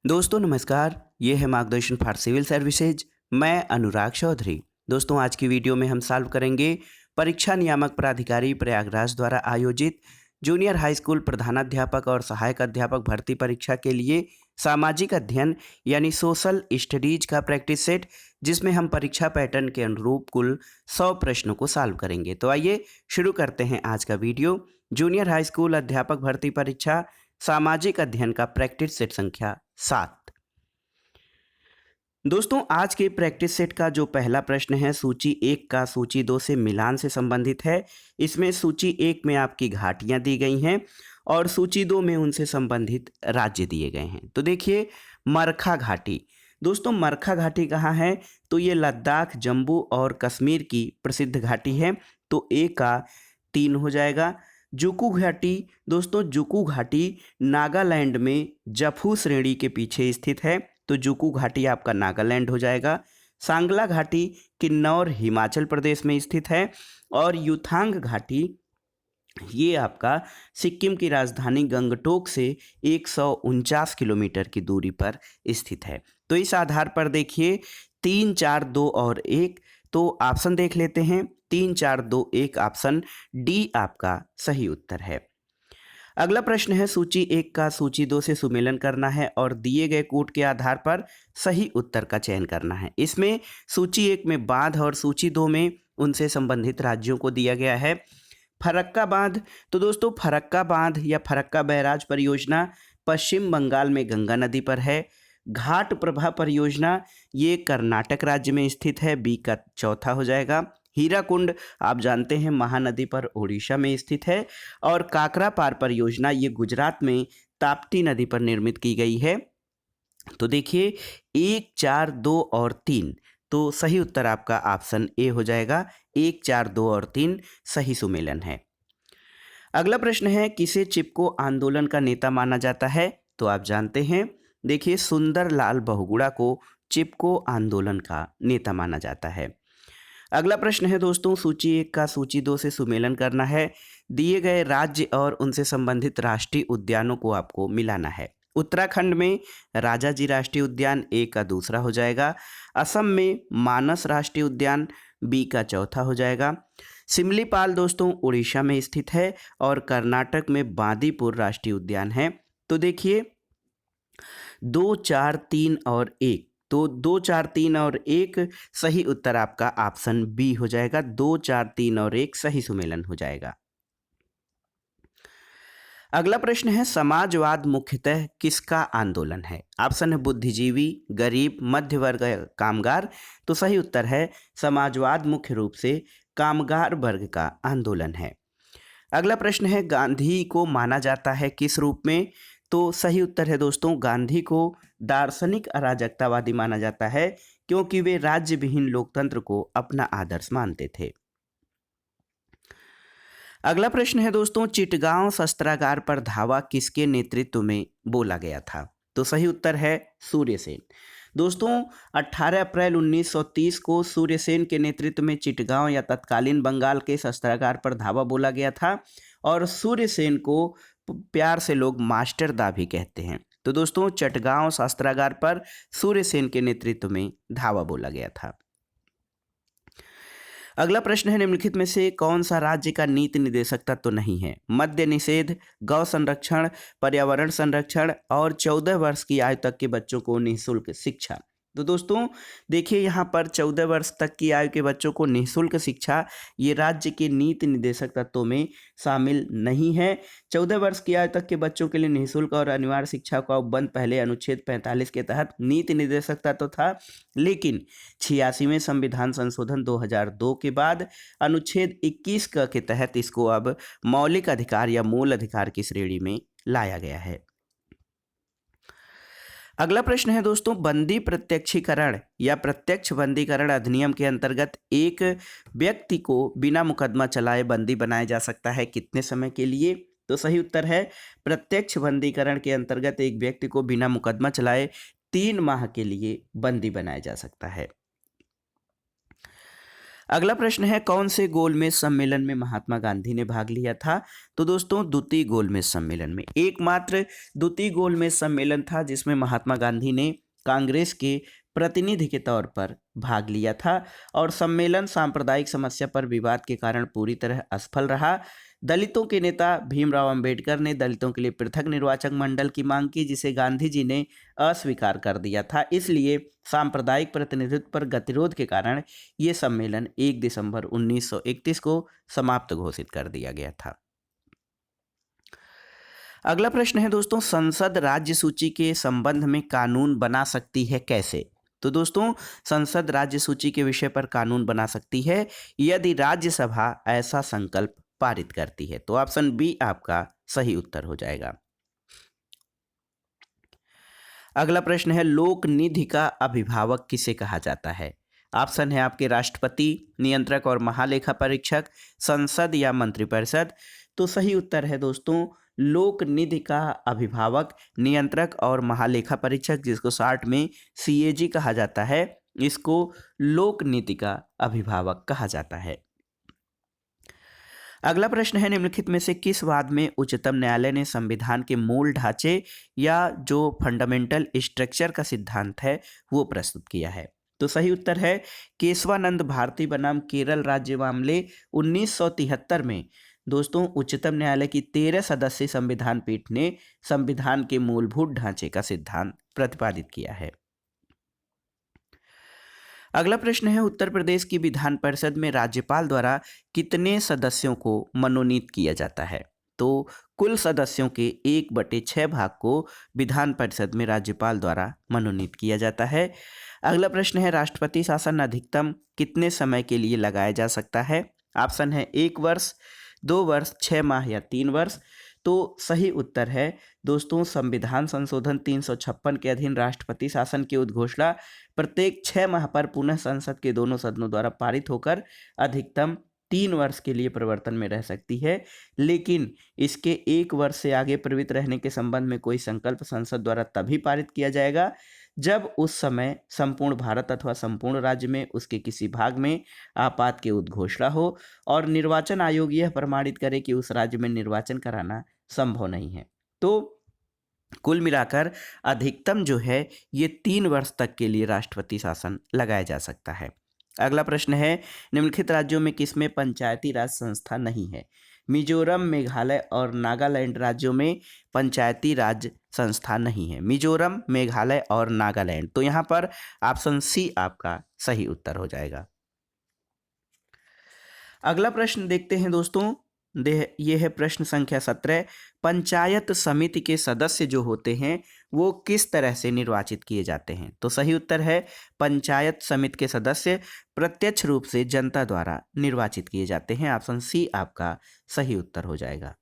दोस्तों नमस्कार, ये है मार्गदर्शन फॉर सिविल सर्विसेज। मैं अनुराग चौधरी। दोस्तों आज की वीडियो में हम सॉल्व करेंगे परीक्षा नियामक प्राधिकारी प्रयागराज द्वारा आयोजित जूनियर हाई स्कूल प्रधानाध्यापक और सहायक अध्यापक भर्ती परीक्षा के लिए सामाजिक अध्ययन यानी सोशल स्टडीज का प्रैक्टिस सेट, जिसमें हम परीक्षा पैटर्न के अनुरूप कुल 100 प्रश्नों को सॉल्व करेंगे। तो आइए शुरू करते हैं आज का वीडियो। जूनियर हाई स्कूल अध्यापक भर्ती परीक्षा सामाजिक अध्ययन का प्रैक्टिस सेट संख्या 7। दोस्तों आज के प्रैक्टिस सेट का जो पहला प्रश्न है सूची 1 का सूची 2 से मिलान से संबंधित है। इसमें सूची 1 में आपकी घाटियां दी गई हैं और सूची 2 में उनसे संबंधित राज्य दिए गए हैं। तो देखिए मरखा घाटी। दोस्तों मरखा घाटी कहाँ है? तो ये लद्दाख, जम्मू और कश्मीर की प्रसिद्ध घाटी है। तो ए का 3 हो जाएगा। जुकू घाटी, दोस्तों जुकू घाटी नागालैंड में जफू श्रेणी के पीछे स्थित है। तो जुकू घाटी आपका नागालैंड हो जाएगा। सांगला घाटी किन्नौर हिमाचल प्रदेश में स्थित है और युथांग घाटी ये आपका सिक्किम की राजधानी गंगटोक से 149 किलोमीटर की दूरी पर स्थित है। तो इस आधार पर देखिए 3, 4, 2 और 1, तो ऑप्शन देख लेते हैं। 3, 4, 2, 1 ऑप्शन डी आपका सही उत्तर है। अगला प्रश्न है सूची 1 का सूची 2 से सुमेलन करना है और दिए गए कोड के आधार पर सही उत्तर का चयन करना है। इसमें सूची 1 में बांध और सूची 2 में उनसे संबंधित राज्यों को दिया गया है। फरक्का बांध, तो दोस्तों फरक्का बांध या फरक्का बैराज परियोजना पश्चिम बंगाल में गंगा नदी पर है। घाट प्रभा परियोजना ये कर्नाटक राज्य में स्थित है, बी का चौथा हो जाएगा। हीराकुंड आप जानते हैं महानदी पर उड़ीसा में स्थित है और काकरा पार परियोजना ये गुजरात में ताप्ती नदी पर निर्मित की गई है। तो देखिए 1, 4, 2 और 3, तो सही उत्तर आपका ऑप्शन ए हो जाएगा। 1, 4, 2 और 3 सही सुमेलन है। अगला प्रश्न है किसे चिपको आंदोलन का नेता माना जाता है? तो आप जानते हैं, देखिए सुंदर लाल बहुगुणा को चिपको आंदोलन का नेता माना जाता है। अगला प्रश्न है दोस्तों सूची 1 का सूची 2 से सुमेलन करना है। दिए गए राज्य और उनसे संबंधित राष्ट्रीय उद्यानों को आपको मिलाना है। उत्तराखंड में राजाजी राष्ट्रीय उद्यान ए का दूसरा हो जाएगा। असम में मानस राष्ट्रीय उद्यान बी का चौथा हो जाएगा। सिमलीपाल दोस्तों उड़ीसा में स्थित है और कर्नाटक में बांदीपुर राष्ट्रीय उद्यान है। तो देखिए 2, 4, 3 और 1, तो 2, 4, 3 और 1 सही उत्तर आपका ऑप्शन बी हो जाएगा। 2, 4, 3 और 1 सही सुमेलन हो जाएगा। अगला प्रश्न है समाजवाद मुख्यतः किसका आंदोलन है? ऑप्शन है बुद्धिजीवी, गरीब, मध्य वर्ग, कामगार। तो सही उत्तर है समाजवाद मुख्य रूप से कामगार वर्ग का आंदोलन है। अगला प्रश्न है गांधी को माना जाता है किस रूप में? तो सही उत्तर है दोस्तों गांधी को दार्शनिक अराजकतावादी माना जाता है, क्योंकि वे राज्य विहीन लोकतंत्र को अपना आदर्श मानते थे। अगला प्रश्न है दोस्तों चिटगांव शस्त्रागार पर धावा किसके नेतृत्व में बोला गया था? तो सही उत्तर है सूर्यसेन। दोस्तों 18 अप्रैल 1930 को सूर्यसेन के नेतृत्व में चिटगांव या तत्कालीन बंगाल के शस्त्रागार पर धावा बोला गया था और सूर्यसेन को प्यार से लोग मास्टर दा भी कहते हैं। तो दोस्तों चटगांव शस्त्रागार पर सूर्यसेन के नेतृत्व में धावा बोला गया था। अगला प्रश्न है निम्नलिखित में से कौन सा राज्य का नीति निदेशक तत्व नहीं है? मद्य निषेध, गौ संरक्षण, पर्यावरण संरक्षण और 14 वर्ष की आयु तक के बच्चों को निःशुल्क शिक्षा। तो दोस्तों देखिए यहाँ पर 14 वर्ष तक की आयु के बच्चों को निःशुल्क शिक्षा ये राज्य के नीति निदेशक तत्वों में शामिल नहीं है। 14 वर्ष की आयु तक के बच्चों के लिए निःशुल्क और अनिवार्य शिक्षा का उपबंध पहले अनुच्छेद 45 के तहत नीति निदेशक तत्व था, लेकिन 86वें संविधान संशोधन 2002 के बाद अनुच्छेद 21 के तहत इसको अब मौलिक अधिकार या मूल अधिकार की श्रेणी में लाया गया है। अगला प्रश्न है दोस्तों बंदी प्रत्यक्षीकरण या प्रत्यक्ष बंदीकरण अधिनियम के अंतर्गत एक व्यक्ति को बिना मुकदमा चलाए बंदी बनाया जा सकता है कितने समय के लिए? तो सही उत्तर है प्रत्यक्ष बंदीकरण के अंतर्गत एक व्यक्ति को बिना मुकदमा चलाए 3 माह के लिए बंदी बनाया जा सकता है। अगला प्रश्न है, कौन से गोलमेज सम्मेलन में महात्मा गांधी ने भाग लिया था? तो दोस्तों द्वितीय गोलमेज सम्मेलन में, एकमात्र द्वितीय गोलमेज सम्मेलन था जिसमें महात्मा गांधी ने कांग्रेस के प्रतिनिधि के तौर पर भाग लिया था। और सम्मेलन सांप्रदायिक समस्या पर विवाद के कारण पूरी तरह असफल रहा। दलितों के नेता भीमराव अंबेडकर ने दलितों के लिए पृथक निर्वाचक मंडल की मांग की, जिसे गांधी जी ने अस्वीकार कर दिया था। इसलिए सांप्रदायिक प्रतिनिधित्व पर गतिरोध के कारण ये सम्मेलन 1 दिसंबर 1931 को समाप्त घोषित कर दिया गया था। अगला प्रश्न है दोस्तों, संसद राज्य सूची के संबंध में कानून बना सकती है कैसे? तो दोस्तों संसद राज्य सूची के विषय पर कानून बना सकती है यदि राज्यसभा ऐसा संकल्प पारित करती है। तो ऑप्शन बी आपका सही उत्तर हो जाएगा। अगला प्रश्न है, लोक निधि का अभिभावक किसे कहा जाता है? ऑप्शन है आपके राष्ट्रपति, नियंत्रक और महालेखा परीक्षक, संसद या मंत्रिपरिषद। तो सही उत्तर है दोस्तों लोक निधि का अभिभावक नियंत्रक और महालेखा परीक्षक, जिसको शॉर्ट में सीएजी कहा जाता है, इसको लोक नीति का अभिभावक कहा जाता है। अगला प्रश्न है, निम्नलिखित में से किस वाद में उच्चतम न्यायालय ने संविधान के मूल ढांचे या जो फंडामेंटल स्ट्रक्चर का सिद्धांत है वो प्रस्तुत किया है? तो सही उत्तर है केशवानंद भारती बनाम केरल राज्य मामले 1973 में दोस्तों उच्चतम न्यायालय की 13 सदस्यीय संविधान पीठ ने संविधान के मूलभूत ढांचे का सिद्धांत प्रतिपादित किया है। अगला प्रश्न है, उत्तर प्रदेश की विधान परिषद में राज्यपाल द्वारा कितने सदस्यों को मनोनीत किया जाता है? तो कुल सदस्यों के 1/6 भाग को विधान परिषद में राज्यपाल द्वारा मनोनीत किया जाता है। अगला प्रश्न है, राष्ट्रपति शासन अधिकतम कितने समय के लिए लगाया जा सकता है? ऑप्शन है 1 वर्ष, 2 वर्ष, 6 माह या 3 वर्ष। तो सही उत्तर है दोस्तों संविधान संशोधन 356 के अधीन राष्ट्रपति शासन की उद्घोषणा प्रत्येक 6 माह पर पुनः संसद के दोनों सदनों द्वारा पारित होकर अधिकतम 3 वर्ष के लिए प्रवर्तन में रह सकती है, लेकिन इसके 1 वर्ष से आगे प्रवृत्त रहने के संबंध में कोई संकल्प संसद द्वारा तभी पारित किया जाएगा जब उस समय संपूर्ण भारत अथवा संपूर्ण राज्य में उसके किसी भाग में आपात की उद्घोषणा हो और निर्वाचन आयोग यह प्रमाणित करे कि उस राज्य में निर्वाचन कराना संभव नहीं है। तो कुल मिलाकर अधिकतम जो है ये 3 वर्ष तक के लिए राष्ट्रपति शासन लगाया जा सकता है। अगला प्रश्न है, निम्नलिखित राज्यों में किसमें पंचायती राज संस्था नहीं है? मिजोरम, मेघालय और नागालैंड राज्यों में पंचायती राज संस्था नहीं है। मिजोरम, मेघालय और नागालैंड। तो यहाँ पर ऑप्शन सी आपका सही उत्तर हो जाएगा। अगला प्रश्न देखते हैं दोस्तों, ये है प्रश्न संख्या 17। पंचायत समिति के सदस्य जो होते हैं वो किस तरह से निर्वाचित किए जाते हैं? तो सही उत्तर है पंचायत समिति के सदस्य प्रत्यक्ष रूप से जनता द्वारा निर्वाचित किए जाते हैं। ऑप्शन सी आपका सही उत्तर हो जाएगा।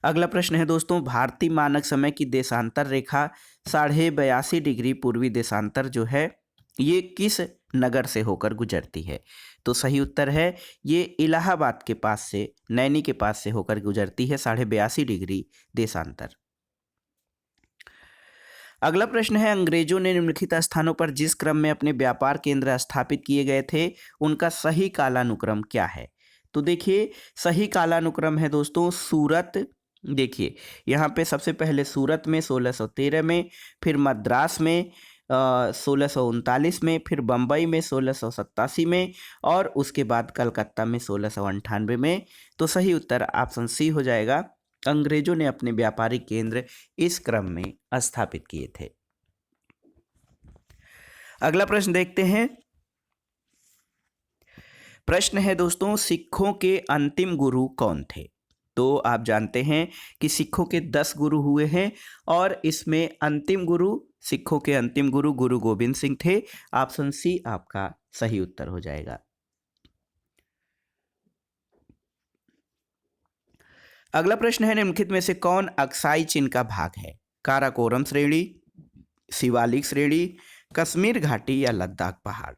अगला प्रश्न है दोस्तों, भारतीय मानक समय की देशांतर रेखा 82.5 डिग्री पूर्वी देशांतर जो है ये किस नगर से होकर गुजरती है? तो सही उत्तर है ये इलाहाबाद के पास से, नैनी के पास से होकर गुजरती है 82.5 डिग्री देशांतर। अगला प्रश्न है, अंग्रेजों ने निम्नलिखित स्थानों पर जिस क्रम में अपने व्यापार केंद्र स्थापित किए गए थे उनका सही कालानुक्रम क्या है? तो देखिए सही कालानुक्रम है दोस्तों सूरत। देखिए यहाँ पे सबसे पहले सूरत में 1613 में, फिर मद्रास में 1639 में, फिर बम्बई में 1687 में और उसके बाद कलकत्ता में 1698 में। तो सही उत्तर ऑप्शन सी हो जाएगा। अंग्रेजों ने अपने व्यापारिक केंद्र इस क्रम में स्थापित किए थे। अगला प्रश्न देखते हैं। प्रश्न है दोस्तों, सिखों के अंतिम गुरु कौन थे? तो आप जानते हैं कि सिखों के 10 गुरु हुए हैं और इसमें अंतिम गुरु, सिखों के अंतिम गुरु गुरु गोविंद सिंह थे। ऑप्शन सी आपका सही उत्तर हो जाएगा। अगला प्रश्न है, निम्नलिखित में से कौन अक्साई चिन्ह का भाग है? काराकोरम श्रेणी, शिवालिक श्रेणी, कश्मीर घाटी या लद्दाख पहाड़?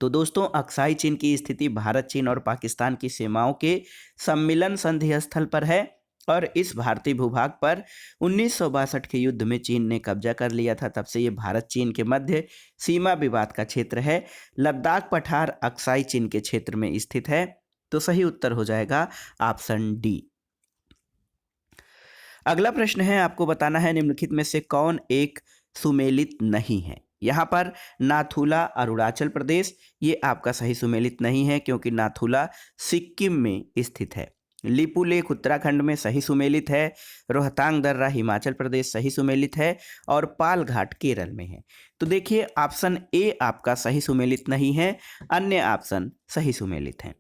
तो दोस्तों अक्साई चिन्ह की स्थिति भारत, चीन और पाकिस्तान की सीमाओं के सम्मिलन संधि स्थल पर है और इस भारतीय भूभाग पर 1962 के युद्ध में चीन ने कब्जा कर लिया था। तब से ये भारत चीन के मध्य सीमा विवाद का क्षेत्र है। लद्दाख पठार अक्साई चीन के क्षेत्र में स्थित है। तो सही उत्तर हो जाएगा ऑप्शन डी। अगला प्रश्न है, आपको बताना है निम्नलिखित में से कौन एक सुमेलित नहीं है। यहाँ पर नाथुला अरुणाचल प्रदेश, ये आपका सही सुमेलित नहीं है क्योंकि नाथुला सिक्किम में स्थित है। लिपु लेक उत्तराखंड में सही सुमेलित है। रोहतांग दर्रा हिमाचल प्रदेश सही सुमेलित है और पाल घाट केरल में है। तो देखिए ऑप्शन ए आपका सही सुमेलित नहीं है, अन्य ऑप्शन सही सुमेलित हैं।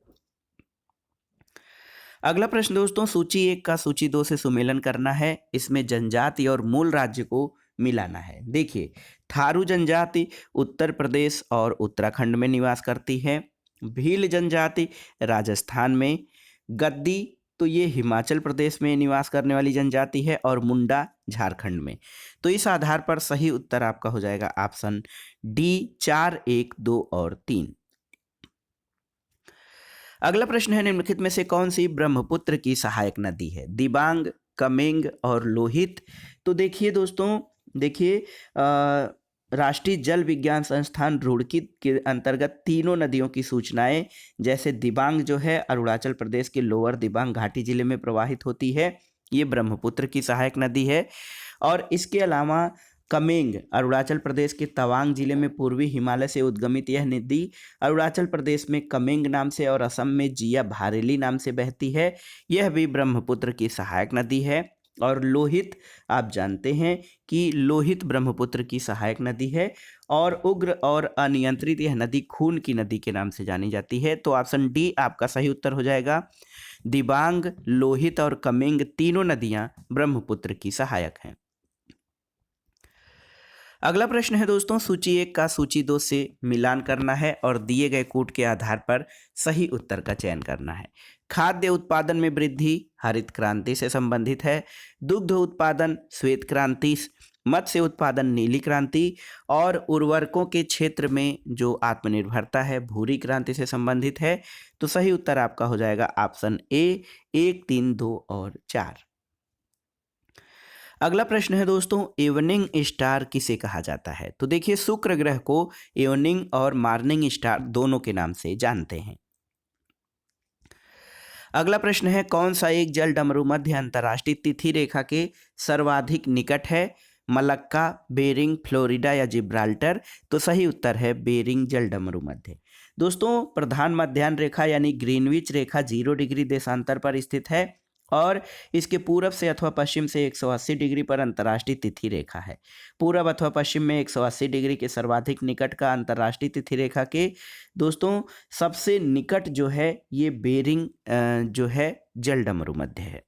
अगला प्रश्न दोस्तों, सूची 1 का सूची 2 से सुमेलन करना है। इसमें जनजाति और मूल राज्य को मिलाना है। देखिए थारू जनजाति उत्तर प्रदेश और उत्तराखंड में निवास करती है। भील जनजाति राजस्थान में, गद्दी तो ये हिमाचल प्रदेश में निवास करने वाली जनजाति है और मुंडा झारखंड में। तो इस आधार पर सही उत्तर आपका हो जाएगा ऑप्शन डी 4, 1, 2 और 3। अगला प्रश्न है, निम्नलिखित में से कौन सी ब्रह्मपुत्र की सहायक नदी है। दिबांग, कमेंग और लोहित। तो देखिए दोस्तों, देखिए राष्ट्रीय जल विज्ञान संस्थान रुड़की के अंतर्गत तीनों नदियों की सूचनाएं, जैसे दिबांग जो है अरुणाचल प्रदेश के लोअर दिबांग घाटी जिले में प्रवाहित होती है, ये ब्रह्मपुत्र की सहायक नदी है। और इसके अलावा कमेंग अरुणाचल प्रदेश के तवांग जिले में पूर्वी हिमालय से उद्गमित यह नदी अरुणाचल प्रदेश में कमेंग नाम से और असम में जिया भारेली नाम से बहती है। यह भी ब्रह्मपुत्र की सहायक नदी है। और लोहित, आप जानते हैं कि लोहित ब्रह्मपुत्र की सहायक नदी है और उग्र और अनियंत्रित यह नदी खून की नदी के नाम से जानी जाती है। तो ऑप्शन डी आपका सही उत्तर हो जाएगा। दिबांग, लोहित और कमेंग तीनों नदियां ब्रह्मपुत्र की सहायक हैं। अगला प्रश्न है दोस्तों, सूची 1 का सूची 2 से मिलान करना है और दिए गए कूट के आधार पर सही उत्तर का चयन करना है। खाद्य उत्पादन में वृद्धि हरित क्रांति से संबंधित है। दुग्ध उत्पादन श्वेत क्रांति, मत्स्य उत्पादन नीली क्रांति और उर्वरकों के क्षेत्र में जो आत्मनिर्भरता है भूरी क्रांति से संबंधित है। तो सही उत्तर आपका हो जाएगा ऑप्शन ए 1, 3, 2 और 4। अगला प्रश्न है दोस्तों, इवनिंग स्टार किसे कहा जाता है। तो देखिए शुक्र ग्रह को इवनिंग और मॉर्निंग स्टार दोनों के नाम से जानते हैं। अगला प्रश्न है, कौन सा एक जल डमरू मध्य अंतर्राष्ट्रीय तिथि रेखा के सर्वाधिक निकट है। मलक्का, बेरिंग, फ्लोरिडा या जिब्राल्टर। तो सही उत्तर है बेरिंग जल डमरू मध्य। दोस्तों प्रधान मध्याह्न रेखा यानी ग्रीनविच रेखा 0 डिग्री देशांतर पर स्थित है और इसके पूरब से अथवा पश्चिम से 180 डिग्री पर अंतर्राष्ट्रीय तिथि रेखा है। पूरब अथवा पश्चिम में 180 डिग्री के सर्वाधिक निकट का अंतर्राष्ट्रीय तिथि रेखा के दोस्तों सबसे निकट जो है ये बेरिंग जो है जल डमरू मध्य है।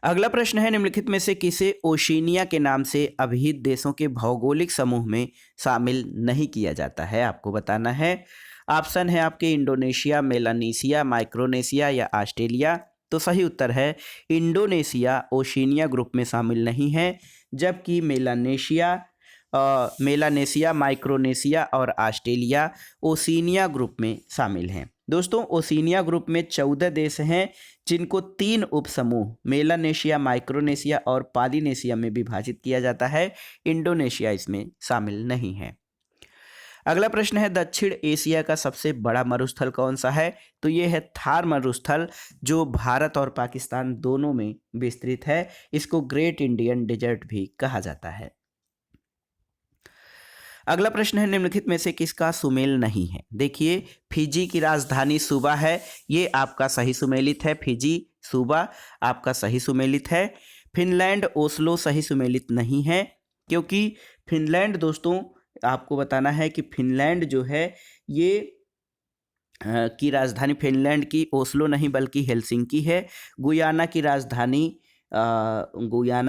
अगला प्रश्न है, निम्नलिखित में से किसे ओशिनिया के नाम से अभिहित देशों के भौगोलिक समूह में शामिल नहीं किया जाता है। आपको बताना है। ऑप्शन है आपके इंडोनेशिया, मेलानेशिया, माइक्रोनेशिया या ऑस्ट्रेलिया। तो सही उत्तर है इंडोनेशिया ओशिनिया ग्रुप में शामिल नहीं है, जबकि मेलानेशिया, माइक्रोनेशिया और ऑस्ट्रेलिया ओशिनिया ग्रुप में शामिल हैं। दोस्तों ओशिनिया ग्रुप में 14 देश हैं जिनको 3 उपसमूह मेलानेशिया, माइक्रोनेशिया और पॉलिनेशिया में विभाजित किया जाता है। इंडोनेशिया इसमें शामिल नहीं है। अगला प्रश्न है, दक्षिण एशिया का सबसे बड़ा मरुस्थल कौन सा है। तो ये है थार मरुस्थल जो भारत और पाकिस्तान दोनों में विस्तृत है। इसको ग्रेट इंडियन डेजर्ट भी कहा जाता है। अगला प्रश्न है, निम्नलिखित में से किसका सुमेल नहीं है। देखिए फिजी की राजधानी सूबा है, ये आपका सही सुमेलित है। फिजी सूबा आपका सही सुमेलित है। फिनलैंड ओस्लो सही सुमेलित नहीं है, क्योंकि फिनलैंड दोस्तों आपको बताना है कि फिनलैंड जो है ये की राजधानी फिनलैंड की ओस्लो नहीं बल्कि हेलसिंकी है। गुयाना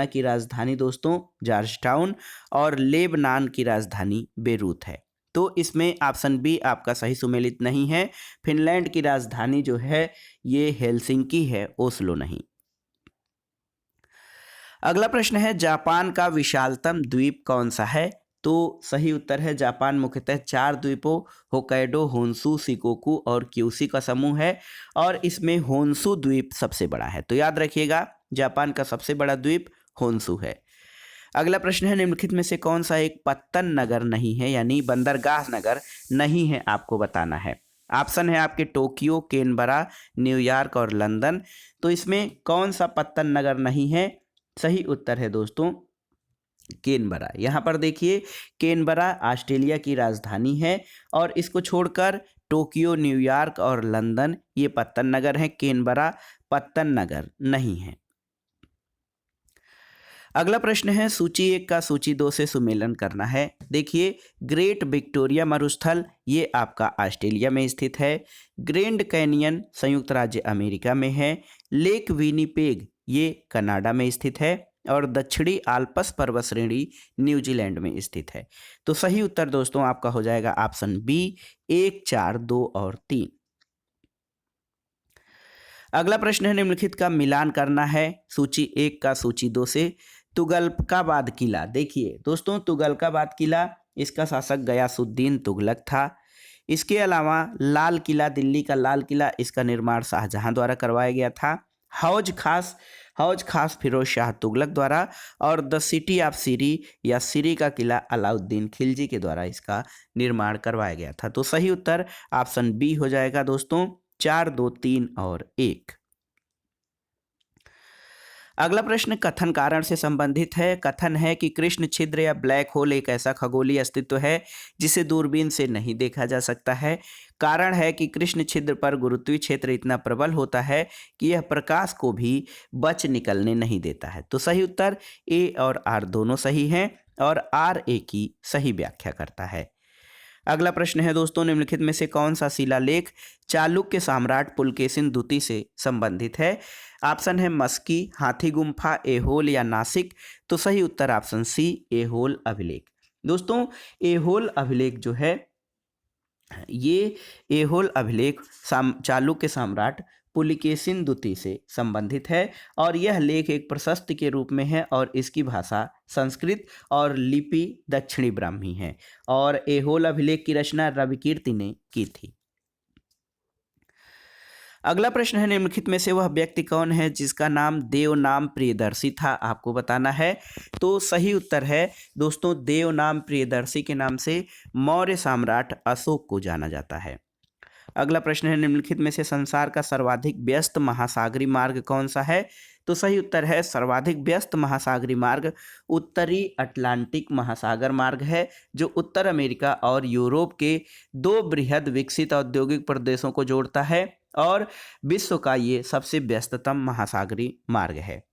की राजधानी दोस्तों जॉर्जटाउन और लेबनान की राजधानी बेरूत है। तो इसमें ऑप्शन बी आपका सही सुमेलित नहीं है। फिनलैंड की राजधानी जो है ये हेलसिंकी है, ओस्लो नहीं। अगला प्रश्न है, जापान का विशालतम द्वीप कौन सा है। तो सही उत्तर है जापान मुख्यतः 4 द्वीपों होक्काइडो, होन्शु, शिकोकू और क्यूशी का समूह है और इसमें होन्शु द्वीप सबसे बड़ा है। तो याद रखिएगा जापान का सबसे बड़ा द्वीप होन्शु है। अगला प्रश्न है निम्नलिखित में से कौन सा एक पत्तन नगर नहीं है, यानी बंदरगाह नगर नहीं है, आपको बताना है। ऑप्शन है आपके टोक्यो, कैनबरा, न्यूयॉर्क और लंदन। तो इसमें कौन सा पत्तन नगर नहीं है? सही उत्तर है दोस्तों कैनबरा। यहाँ पर देखिए कैनबरा ऑस्ट्रेलिया की राजधानी है और इसको छोड़कर टोक्यो, न्यूयॉर्क और लंदन ये पत्तन नगर हैं, कैनबरा पत्तन नगर नहीं है। अगला प्रश्न है सूची 1 का सूची 2 से सुमेलन करना है। देखिए ग्रेट विक्टोरिया मरुस्थल ये आपका ऑस्ट्रेलिया में स्थित है, ग्रैंड कैनियन संयुक्त राज्य अमेरिका में है, लेक विनिपेग ये कनाडा में स्थित है और दक्षिणी आल्प्स पर्वत श्रेणी न्यूजीलैंड में स्थित है। तो सही उत्तर दोस्तों आपका हो जाएगा ऑप्शन बी 1, 4, 2 और 3। अगला प्रश्न है निम्नलिखित का मिलान करना है सूची 1 का सूची 2 से। तुगलकाबाद किला, देखिए दोस्तों तुगलकाबाद किला इसका शासक गयासुद्दीन तुगलक था। इसके अलावा लाल किला, दिल्ली का लाल किला, इसका निर्माण शाहजहां द्वारा करवाया गया था। हौज खास फिरोज शाह तुगलक द्वारा और द सिटी ऑफ सीरी या सीरी का किला अलाउद्दीन खिलजी के द्वारा इसका निर्माण करवाया गया था। तो सही उत्तर ऑप्शन बी हो जाएगा दोस्तों 4, 2, 3 और 1। अगला प्रश्न कथन कारण से संबंधित है। कथन है कि कृष्ण छिद्र या ब्लैक होल एक ऐसा खगोलीय अस्तित्व है जिसे दूरबीन से नहीं देखा जा सकता है। कारण है कि कृष्ण छिद्र पर गुरुत्वीय क्षेत्र इतना प्रबल होता है कि यह प्रकाश को भी बच निकलने नहीं देता है। तो सही उत्तर ए और आर दोनों सही हैं और आर ए की सही व्याख्या करता है। अगला प्रश्न है दोस्तों निम्नलिखित में से कौन सा शिलालेख चालुक्य सम्राट पुलकेशिन द्वितीय से संबंधित है? ऑप्शन है मस्की, हाथी गुम्फा, एहोल या नासिक। तो सही उत्तर ऑप्शन सी एहोल अभिलेख। दोस्तों एहोल अभिलेख जो है ये एहोल अभिलेख चालुक्य सम्राट पुलिकेशिन द्वितीय से संबंधित है और यह लेख एक प्रशस्ति के रूप में है और इसकी भाषा संस्कृत और लिपि दक्षिणी ब्राह्मी है और एहोल अभिलेख की रचना रविकीर्ति ने की थी। अगला प्रश्न है निम्नलिखित में से वह व्यक्ति कौन है जिसका नाम देवनाम प्रियदर्शी था? आपको बताना है। तो सही उत्तर है दोस्तों देवनाम प्रियदर्शी के नाम से मौर्य सम्राट अशोक को जाना जाता है। अगला प्रश्न है निम्नलिखित में से संसार का सर्वाधिक व्यस्त महासागरीय मार्ग कौन सा है? तो सही उत्तर है सर्वाधिक व्यस्त महासागरीय मार्ग उत्तरी अटलांटिक महासागर मार्ग है जो उत्तर अमेरिका और यूरोप के 2 बृहद विकसित औद्योगिक प्रदेशों को जोड़ता है और विश्व का ये सबसे व्यस्ततम महासागरीय मार्ग है।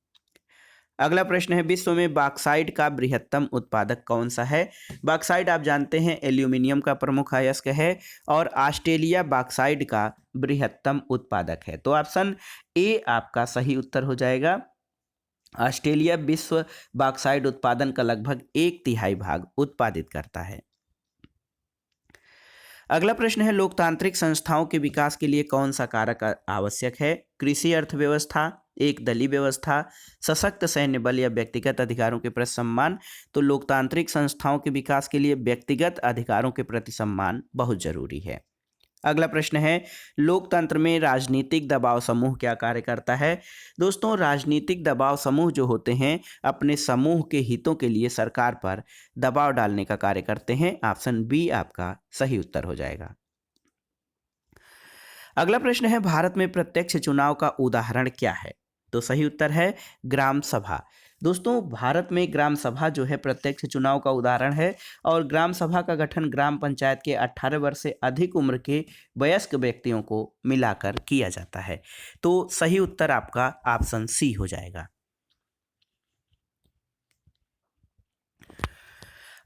अगला प्रश्न है विश्व में बॉक्साइट का बृहत्तम उत्पादक कौन सा है? बॉक्साइट आप जानते हैं एल्यूमिनियम का प्रमुख अयस्क है और ऑस्ट्रेलिया बॉक्साइट का बृहत्तम उत्पादक है। तो ऑप्शन ए आपका सही उत्तर हो जाएगा। ऑस्ट्रेलिया विश्व बॉक्साइट उत्पादन का लगभग 1/3 भाग उत्पादित करता है। अगला प्रश्न है लोकतांत्रिक संस्थाओं के विकास के लिए कौन सा कारक आवश्यक है? कृषि अर्थव्यवस्था, एक दलीय व्यवस्था, सशक्त सैन्य बल या व्यक्तिगत अधिकारों के प्रति सम्मान। तो लोकतांत्रिक संस्थाओं के विकास के लिए व्यक्तिगत अधिकारों के प्रति सम्मान बहुत जरूरी है। अगला प्रश्न है लोकतंत्र में राजनीतिक दबाव समूह क्या कार्य करता है? दोस्तों राजनीतिक दबाव समूह जो होते हैं अपने समूह के हितों के लिए सरकार पर दबाव डालने का कार्य करते हैं। ऑप्शन बी आपका सही उत्तर हो जाएगा। अगला प्रश्न है भारत में प्रत्यक्ष चुनाव का उदाहरण क्या है? तो सही उत्तर है ग्राम सभा। दोस्तों भारत में ग्राम सभा जो है प्रत्यक्ष चुनाव का उदाहरण है और ग्राम सभा का गठन ग्राम पंचायत के 18 वर्ष से अधिक उम्र के वयस्क व्यक्तियों को मिलाकर किया जाता है। तो सही उत्तर आपका ऑप्शन सी हो जाएगा।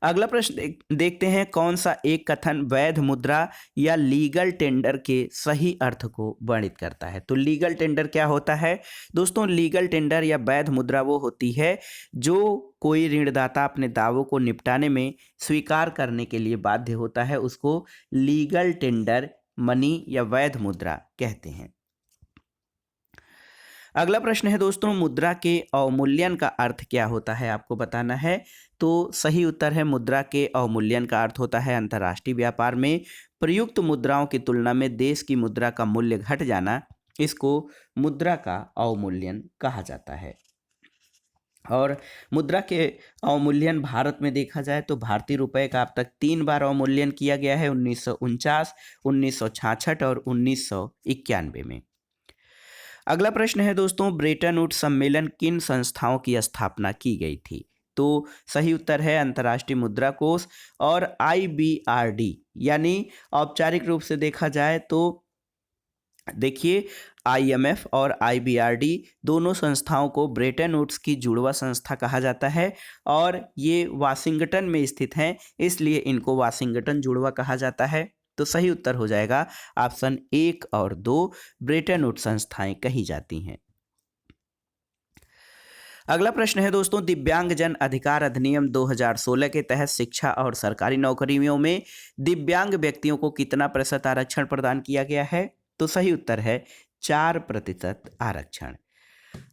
अगला प्रश्न देखते हैं कौन सा एक कथन वैध मुद्रा या लीगल टेंडर के सही अर्थ को वर्णित करता है? तो लीगल टेंडर क्या होता है? दोस्तों लीगल टेंडर या वैध मुद्रा वो होती है जो कोई ऋणदाता अपने दावों को निपटाने में स्वीकार करने के लिए बाध्य होता है, उसको लीगल टेंडर मनी या वैध मुद्रा कहते हैं। अगला प्रश्न है दोस्तों, मुद्रा के अवमूल्यन का अर्थ क्या होता है, आपको बताना है। तो सही उत्तर है, मुद्रा के अवमूल्यन का अर्थ होता है अंतर्राष्ट्रीय व्यापार में प्रयुक्त मुद्राओं की तुलना में देश की मुद्रा का मूल्य घट जाना। इसको मुद्रा का अवमूल्यन कहा जाता है। और मुद्रा के अवमूल्यन भारत में देखा जाए तो भारतीय रुपए का अब तक 3 बार अवमूल्यन किया गया है, 1949, 1966 और 1991 में। अगला प्रश्न है दोस्तों, ब्रेटन वुड्स सम्मेलन किन संस्थाओं की स्थापना की गई थी। तो सही उत्तर है अंतर्राष्ट्रीय मुद्रा कोष और IBRD, यानी औपचारिक रूप से देखा जाए तो देखिए IMF और IBRD दोनों संस्थाओं को ब्रेटन वुड्स की जुड़वा संस्था कहा जाता है और ये वाशिंगटन में स्थित हैं, इसलिए इनको वाशिंगटन जुड़वा कहा जाता है। तो सही उत्तर हो जाएगा ऑप्शन 1 और 2, ब्रेटन वुड्स संस्थाएं कही जाती हैं। अगला प्रश्न है दोस्तों, दिव्यांगजन अधिकार अधिनियम 2016 के तहत शिक्षा और सरकारी नौकरियों में दिव्यांग व्यक्तियों को कितना प्रतिशत आरक्षण प्रदान किया गया है। तो सही उत्तर है 4% आरक्षण।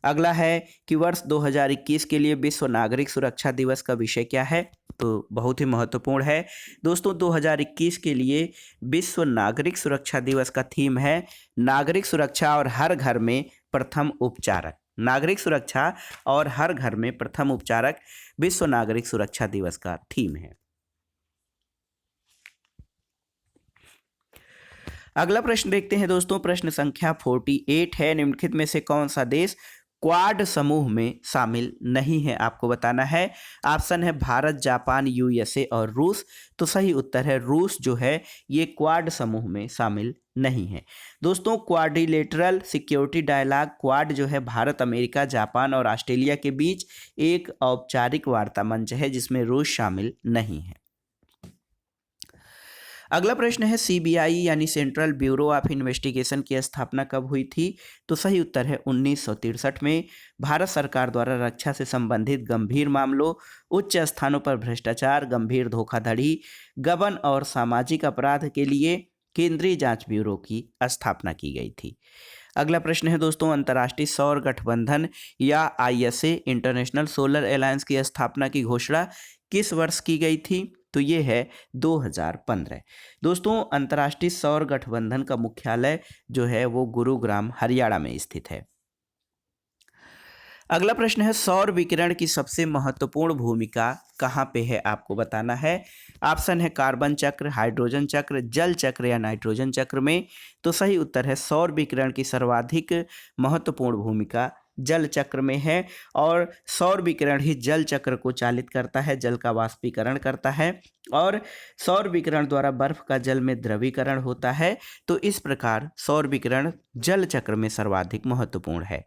अगला है कि वर्ष 2021 के लिए विश्व नागरिक सुरक्षा दिवस का विषय क्या है। तो बहुत ही महत्वपूर्ण है दोस्तों, 2021 के लिए विश्व नागरिक सुरक्षा दिवस का थीम है नागरिक सुरक्षा और हर घर में प्रथम उपचारक। नागरिक सुरक्षा और हर घर में प्रथम उपचारक विश्व नागरिक सुरक्षा दिवस का थीम है। अगला प्रश्न देखते हैं दोस्तों, प्रश्न संख्या 48 है, निम्नलिखित में से कौन सा देश क्वाड समूह में शामिल नहीं है, आपको बताना है। ऑप्शन है भारत, जापान, USA और रूस। तो सही उत्तर है रूस जो है ये क्वाड समूह में शामिल नहीं है। दोस्तों क्वाड्रिलेटरल सिक्योरिटी डायलॉग क्वाड जो है भारत, अमेरिका, जापान और ऑस्ट्रेलिया के बीच एक औपचारिक वार्ता मंच है जिसमें रूस शामिल नहीं है। अगला प्रश्न है CBI यानी सेंट्रल ब्यूरो ऑफ इन्वेस्टिगेशन की स्थापना कब हुई थी। तो सही उत्तर है 1963 में। भारत सरकार द्वारा रक्षा से संबंधित गंभीर मामलों, उच्च स्थानों पर भ्रष्टाचार, गंभीर धोखाधड़ी, गबन और सामाजिक अपराध के लिए केंद्रीय जांच ब्यूरो की स्थापना की गई थी। अगला प्रश्न है दोस्तों, अंतर्राष्ट्रीय सौर गठबंधन या ISA इंटरनेशनल सोलर अलायंस की स्थापना की घोषणा किस वर्ष की गई थी। तो ये है 2015। दोस्तों अंतर्राष्ट्रीय सौर गठबंधन का मुख्यालय जो है वो गुरुग्राम, हरियाणा में स्थित है। अगला प्रश्न है, सौर विकिरण की सबसे महत्वपूर्ण भूमिका कहाँ पे है, आपको बताना है। ऑप्शन है कार्बन चक्र, हाइड्रोजन चक्र, जल चक्र या नाइट्रोजन चक्र में। तो सही उत्तर है सौर विकिरण की सर्वाधिक महत्वपूर्ण भूमिका जल चक्र में है और सौर विकिरण ही जल चक्र को चालित करता है, जल का वाष्पीकरण करता है और सौर विकिरण द्वारा बर्फ का जल में द्रवीकरण होता है। तो इस प्रकार सौर विकिरण जल चक्र में सर्वाधिक महत्वपूर्ण है।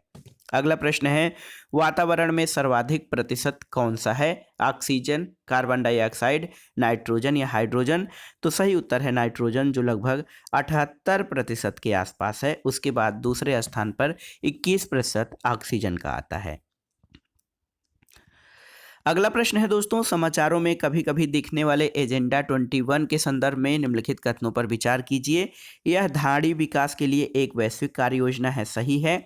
अगला प्रश्न है, वातावरण में सर्वाधिक प्रतिशत कौन सा है। ऑक्सीजन, कार्बन डाइऑक्साइड, नाइट्रोजन या हाइड्रोजन। तो सही उत्तर है नाइट्रोजन जो लगभग 78% के आसपास है। उसके बाद दूसरे स्थान पर 21% ऑक्सीजन का आता है। अगला प्रश्न है दोस्तों, समाचारों में कभी कभी दिखने वाले एजेंडा 21 के संदर्भ में निम्नलिखित कथनों पर विचार कीजिए। यह धाड़ी विकास के लिए एक वैश्विक कार्य योजना है, सही है।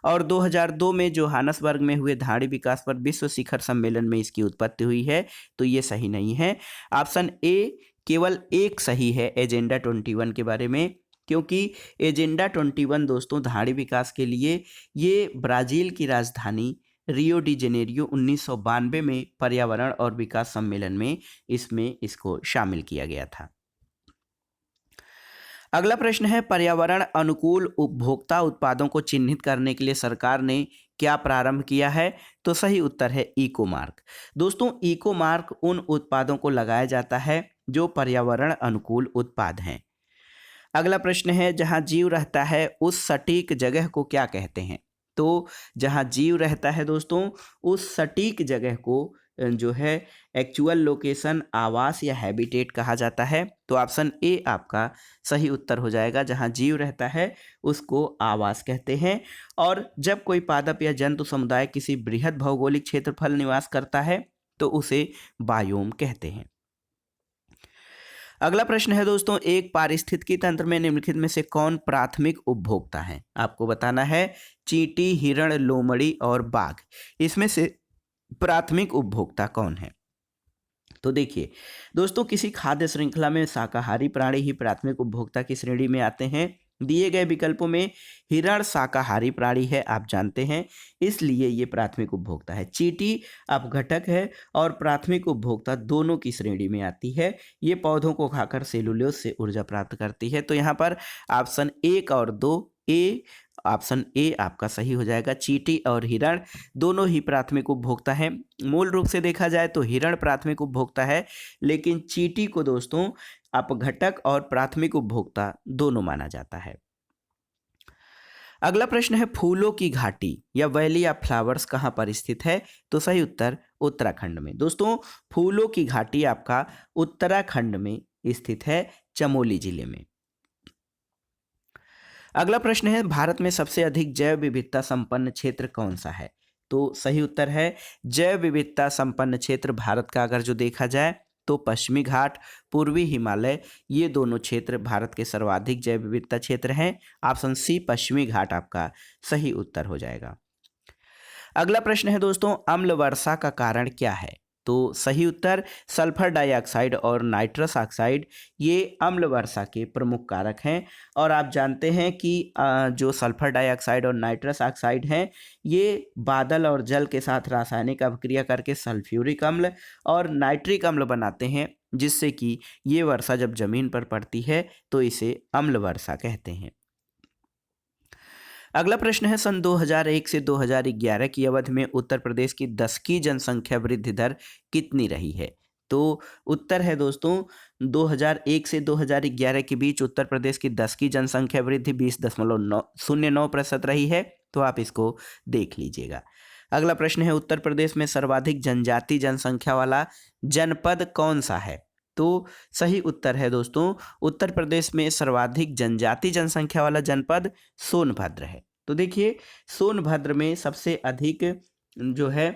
और 2002 में जोहानसबर्ग में हुए धाड़ी विकास पर विश्व शिखर सम्मेलन में इसकी उत्पत्ति हुई है। तो ये सही नहीं है। ऑप्शन ए केवल एक सही है एजेंडा 21 के बारे में, क्योंकि एजेंडा 21 दोस्तों धाड़ी विकास के लिए ये ब्राज़ील की राजधानी रियो डी जेनेरियो 1992 में पर्यावरण और विकास सम्मेलन में इसको शामिल किया गया था। अगला प्रश्न है, पर्यावरण अनुकूल उपभोक्ता उत्पादों को चिन्हित करने के लिए सरकार ने क्या प्रारंभ किया है। तो सही उत्तर है इको मार्क। दोस्तों इको मार्क उन उत्पादों को लगाया जाता है जो पर्यावरण अनुकूल उत्पाद हैं। अगला प्रश्न है, जहां जीव रहता है उस सटीक जगह को क्या कहते हैं। तो जहां जीव रहता है दोस्तों उस सटीक जगह को जो है एक्चुअल लोकेशन, आवास या हैबिटेट कहा जाता है। तो ऑप्शन ए आपका सही उत्तर हो जाएगा। जहां जीव रहता है उसको आवास कहते हैं। और जब कोई पादप या जंतु समुदाय किसी बृहद भौगोलिक क्षेत्रफल निवास करता है तो उसे बायोम कहते हैं। अगला प्रश्न है दोस्तों, एक पारिस्थितिकी तंत्र में निम्नलिखित में से कौन प्राथमिक उपभोक्ता है? आपको बताना है चींटी, हिरण, लोमड़ी और बाघ, इसमें से प्राथमिक उपभोक्ता कौन है? तो देखिए दोस्तों, किसी खाद्य श्रृंखला में शाकाहारी प्राणी ही प्राथमिक उपभोक्ता की श्रेणी में आते हैं। दिए गए विकल्पों में हिरण शाकाहारी प्राणी है, आप जानते हैं, इसलिए ये प्राथमिक उपभोक्ता है। चींटी अपघटक है और प्राथमिक उपभोक्ता दोनों की श्रेणी में आती है। ये पौधों को खाकर सेलुलोज से ऊर्जा प्राप्त करती है। तो यहाँ पर ऑप्शन 1 और 2, ऑप्शन ए आपका सही हो जाएगा। चींटी और हिरण दोनों ही प्राथमिक उपभोक्ता हैं। मूल रूप से देखा जाए तो हिरण प्राथमिक उपभोक्ता है, लेकिन चींटी को दोस्तों अपघटक और प्राथमिक उपभोक्ता दोनों माना जाता है। अगला प्रश्न है, फूलों की घाटी या वैली ऑफ फ्लावर्स कहाँ पर स्थित है? तो सही उत्तर उत्तराखंड में। दोस्तों, फूलों की घाटी आपका उत्तराखंड में स्थित है, चमोली जिले में। अगला प्रश्न है, भारत में सबसे अधिक जैव विविधता संपन्न क्षेत्र कौन सा है? तो सही उत्तर है जैव विविधता संपन्न क्षेत्र भारत का अगर जो देखा जाए तो पश्चिमी घाट, पूर्वी हिमालय, ये दोनों क्षेत्र भारत के सर्वाधिक जैव विविधता क्षेत्र हैं। ऑप्शन सी पश्चिमी घाट आपका सही उत्तर हो जाएगा। अगला प्रश्न है दोस्तों, अम्ल वर्षा का कारण क्या है? तो सही उत्तर सल्फर डाइऑक्साइड और नाइट्रस ऑक्साइड, ये अम्ल वर्षा के प्रमुख कारक हैं। और आप जानते हैं कि जो सल्फर डाइऑक्साइड और नाइट्रस ऑक्साइड हैं, ये बादल और जल के साथ रासायनिक अभिक्रिया करके सल्फ्यूरिक अम्ल और नाइट्रिक अम्ल बनाते हैं, जिससे कि ये वर्षा जब जमीन पर पड़ती है तो इसे अम्ल वर्षा कहते हैं। अगला प्रश्न है, सन 2001 से 2011 की अवधि में उत्तर प्रदेश की दशकी जनसंख्या वृद्धि दर कितनी रही है? तो उत्तर है दोस्तों 2001 से 2011 के बीच उत्तर प्रदेश की दशकी जनसंख्या वृद्धि 20.09% रही है। तो आप इसको देख लीजिएगा। अगला प्रश्न है, उत्तर प्रदेश में सर्वाधिक जनजाति जनसंख्या वाला जनपद कौन सा है? तो सही उत्तर है दोस्तों उत्तर प्रदेश में सर्वाधिक जनजाति जनसंख्या वाला जनपद सोनभद्र है। तो देखिए सोनभद्र में सबसे अधिक जो है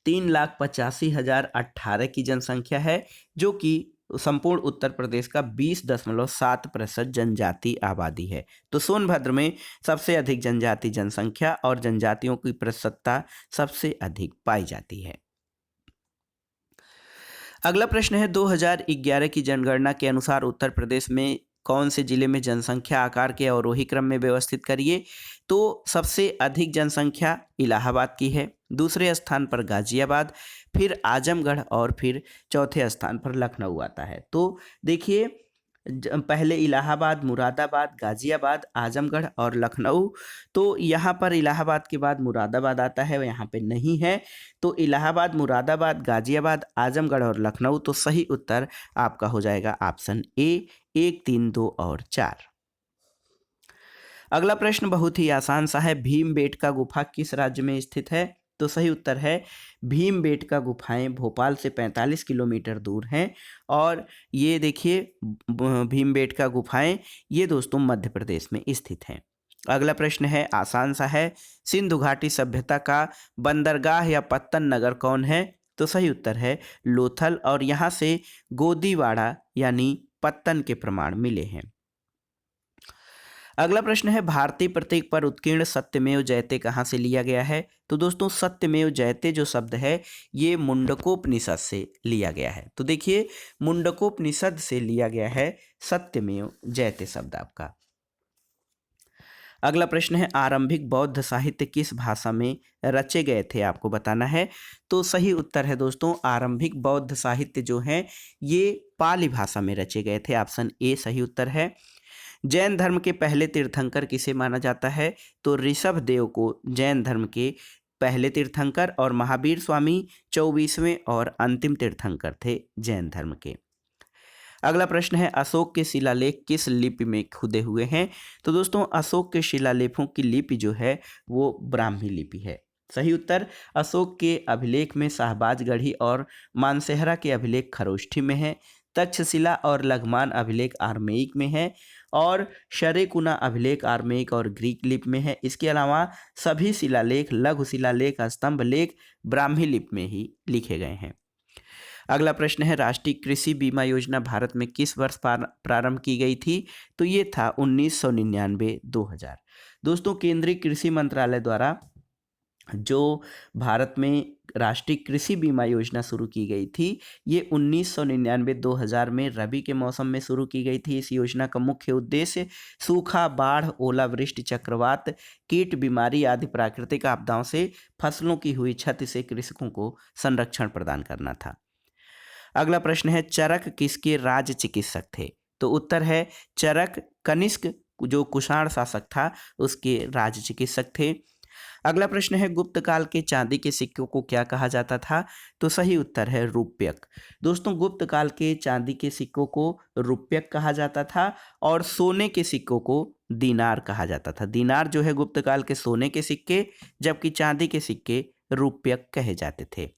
3,85,018 की जनसंख्या है, जो कि संपूर्ण उत्तर प्रदेश का 20.7% जनजाति आबादी है। तो सोनभद्र में सबसे अधिक जनजाति जनसंख्या और जनजातियों की प्रतिशतता सबसे अधिक पाई जाती है। अगला प्रश्न है, 2011 की जनगणना के अनुसार उत्तर प्रदेश में कौन से जिले में जनसंख्या आकार के अवरोही क्रम में व्यवस्थित करिए? तो सबसे अधिक जनसंख्या इलाहाबाद की है, दूसरे स्थान पर गाजियाबाद, फिर आजमगढ़ और फिर चौथे स्थान पर लखनऊ आता है। तो देखिए पहले इलाहाबाद, मुरादाबाद, गाजियाबाद, आजमगढ़ और लखनऊ। तो यहाँ पर इलाहाबाद के बाद मुरादाबाद आता है, यहाँ पे नहीं है। तो इलाहाबाद, मुरादाबाद, गाजियाबाद, आजमगढ़ और लखनऊ। तो सही उत्तर आपका हो जाएगा ऑप्शन ए 1, 3, 2 और 4। अगला प्रश्न बहुत ही आसान सा है, भीमबेटका गुफा किस राज्य में स्थित है? तो सही उत्तर है भीमबेटका गुफाएं भोपाल से 45 किलोमीटर दूर हैं। और ये देखिए भीमबेटका गुफाएं ये दोस्तों मध्य प्रदेश में स्थित हैं। अगला प्रश्न है आसान सा है, सिंधु घाटी सभ्यता का बंदरगाह या पत्तन नगर कौन है? तो सही उत्तर है लोथल, और यहाँ से गोदीवाड़ा यानी पत्तन के प्रमाण मिले हैं। अगला प्रश्न है, भारतीय प्रतीक पर उत्कीर्ण सत्यमेव जयते कहाँ से लिया गया है? तो दोस्तों सत्यमेव जयते जो शब्द है ये मुंडकोपनिषद से लिया गया है। तो देखिए मुंडकोपनिषद से लिया गया है सत्यमेव जयते शब्द आपका। अगला प्रश्न है, आरंभिक बौद्ध साहित्य किस भाषा में रचे गए थे? आपको बताना है। तो सही उत्तर है दोस्तों आरंभिक बौद्ध साहित्य जो है ये पाली भाषा में रचे गए थे। ऑप्शन ए सही उत्तर है। जैन धर्म के पहले तीर्थंकर किसे माना जाता है? तो ऋषभ देव को जैन धर्म के पहले तीर्थंकर और महावीर स्वामी 24वें और अंतिम तीर्थंकर थे जैन धर्म के। अगला प्रश्न है, अशोक के शिलालेख किस लिपि में खुदे हुए हैं? तो दोस्तों अशोक के शिलालेखों की लिपि जो है वो ब्राह्मी लिपि है। सही उत्तर अशोक के अभिलेख में शाहबाजगढ़ी और मानसेहरा के अभिलेख खरोष्ठी में है। तक्षशिला और लघमान अभिलेख आर्मेयिक में है और शरेकुना अभिलेख आर्मेयिक और ग्रीक लिपि में है। इसके अलावा सभी शिलालेख, लघु शिलालेख, स्तंभ लेख ब्राह्मी लिपि में ही लिखे गए हैं। अगला प्रश्न है राष्ट्रीय कृषि बीमा योजना भारत में किस वर्ष प्रारंभ की गई थी? तो ये था 1999-2000। दोस्तों केंद्रीय कृषि मंत्रालय द्वारा जो भारत में राष्ट्रीय कृषि बीमा योजना शुरू की गई थी, ये 1999-2000 में रबी के मौसम में शुरू की गई थी। इस योजना का मुख्य उद्देश्य सूखा, बाढ़, ओलावृष्टि, चक्रवात, कीट, बीमारी आदि प्राकृतिक आपदाओं से फसलों की हुई क्षति से कृषकों को संरक्षण प्रदान करना था। अगला प्रश्न है चरक किसके राज्य चिकित्सक थे? तो उत्तर है चरक कनिष्क जो कुषाण शासक था उसके राज्य चिकित्सक थे। अगला प्रश्न है गुप्त काल के चांदी के सिक्कों को क्या कहा जाता था? तो सही उत्तर है रूप्यक। दोस्तों गुप्त काल के चांदी के सिक्कों को रूप्यक कहा जाता था और सोने के सिक्कों को दीनार कहा जाता था। दीनार जो है गुप्त काल के सोने के सिक्के, जबकि चांदी के सिक्के रूप्यक कहे जाते थे।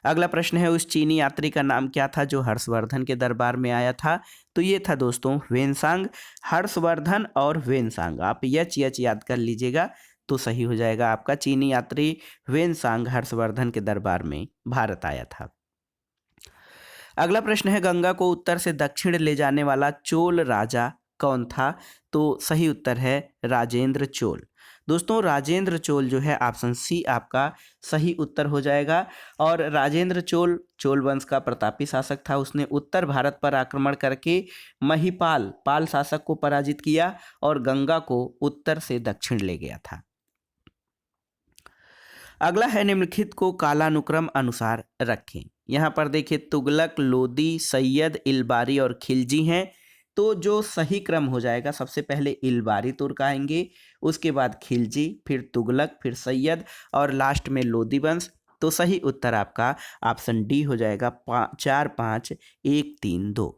अगला प्रश्न है उस चीनी यात्री का नाम क्या था जो हर्षवर्धन के दरबार में आया था? तो ये था दोस्तों वेनसांग। हर्षवर्धन और वेनसांग आप यच याद कर लीजिएगा तो सही हो जाएगा आपका। चीनी यात्री वेनसांग हर्षवर्धन के दरबार में भारत आया था। अगला प्रश्न है गंगा को उत्तर से दक्षिण ले जाने वाला चोल राजा कौन था? तो सही उत्तर है राजेंद्र चोल। दोस्तों राजेंद्र चोल जो है ऑप्शन सी आपका सही उत्तर हो जाएगा। और राजेंद्र चोल चोल वंश का प्रतापी शासक था। उसने उत्तर भारत पर आक्रमण करके महिपाल पाल शासक को पराजित किया और गंगा को उत्तर से दक्षिण ले गया था। अगला है निम्नलिखित को कालानुक्रम अनुसार रखें। यहाँ पर देखिए तुगलक, लोदी, सैयद, इलबारी और खिलजी हैं। तो जो सही क्रम हो जाएगा सबसे पहले इलबारी तुर्क आएंगे, उसके बाद खिलजी, फिर तुगलक, फिर सैयद और लास्ट में लोदी वंश। तो सही उत्तर आपका ऑप्शन डी हो जाएगा 4, 5, 1, 3, 2।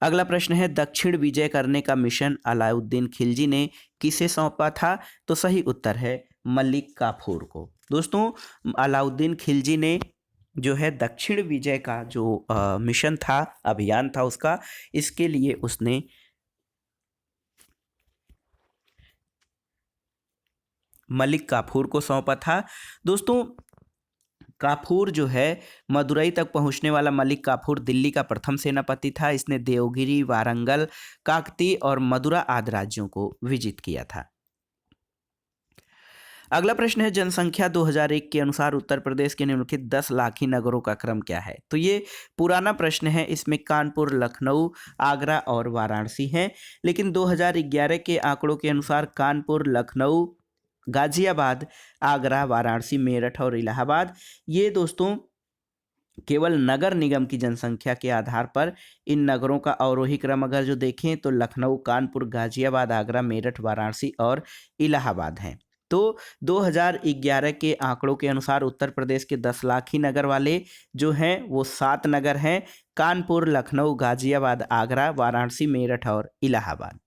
अगला प्रश्न है दक्षिण विजय करने का मिशन अलाउद्दीन खिलजी ने किसे सौंपा था? तो सही उत्तर है मलिक काफूर को। दोस्तों अलाउद्दीन खिलजी ने जो है दक्षिण विजय का जो मिशन था, अभियान था उसका, इसके लिए उसने मलिक काफूर को सौंपा था। दोस्तों काफूर जो है मदुरई तक पहुंचने वाला मलिक काफूर दिल्ली का प्रथम सेनापति था। इसने देवगिरी, वारंगल, काकती और मदुरा आदि राज्यों को विजित किया था। अगला प्रश्न है जनसंख्या 2001 के अनुसार उत्तर प्रदेश के निम्नलिखित 10 लाखी नगरों का क्रम क्या है? तो ये पुराना प्रश्न है, इसमें कानपुर, लखनऊ, आगरा और वाराणसी हैं। लेकिन 2011 के आंकड़ों के अनुसार कानपुर, लखनऊ, गाजियाबाद, आगरा, वाराणसी, मेरठ और इलाहाबाद ये दोस्तों केवल नगर निगम की जनसंख्या के आधार पर इन नगरों का अवरोही क्रम अगर जो देखें तो लखनऊ, कानपुर, गाजियाबाद, आगरा, मेरठ, वाराणसी और इलाहाबाद हैं। तो 2011 के आंकड़ों के अनुसार उत्तर प्रदेश के 10 लाखी नगर वाले जो हैं वो 7 नगर हैं, कानपुर, लखनऊ, गाजियाबाद, आगरा, वाराणसी, मेरठ और इलाहाबाद।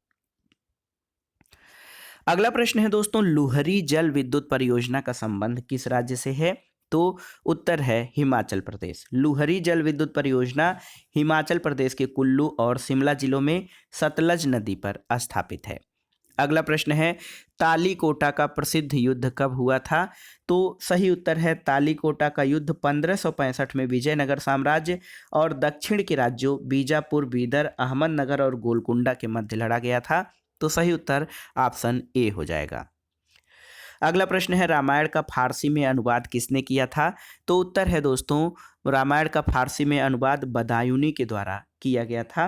अगला प्रश्न है दोस्तों लुहरी जल विद्युत परियोजना का संबंध किस राज्य से है? तो उत्तर है हिमाचल प्रदेश। लुहरी जल विद्युत परियोजना हिमाचल प्रदेश के कुल्लू और शिमला जिलों में सतलज नदी पर स्थापित है। अगला प्रश्न है तालीकोटा का प्रसिद्ध युद्ध कब हुआ था? तो सही उत्तर है तालीकोटा का युद्ध 1565 में विजयनगर साम्राज्य और दक्षिण के राज्यों बीजापुर, बीदर, अहमदनगर और गोलकुंडा के मध्य लड़ा गया था। तो सही उत्तर ऑप्शन ए हो जाएगा। अगला प्रश्न है रामायण का फारसी में अनुवाद किसने किया था? तो उत्तर है दोस्तों रामायण का फारसी में अनुवाद बदायूनी के द्वारा किया गया था।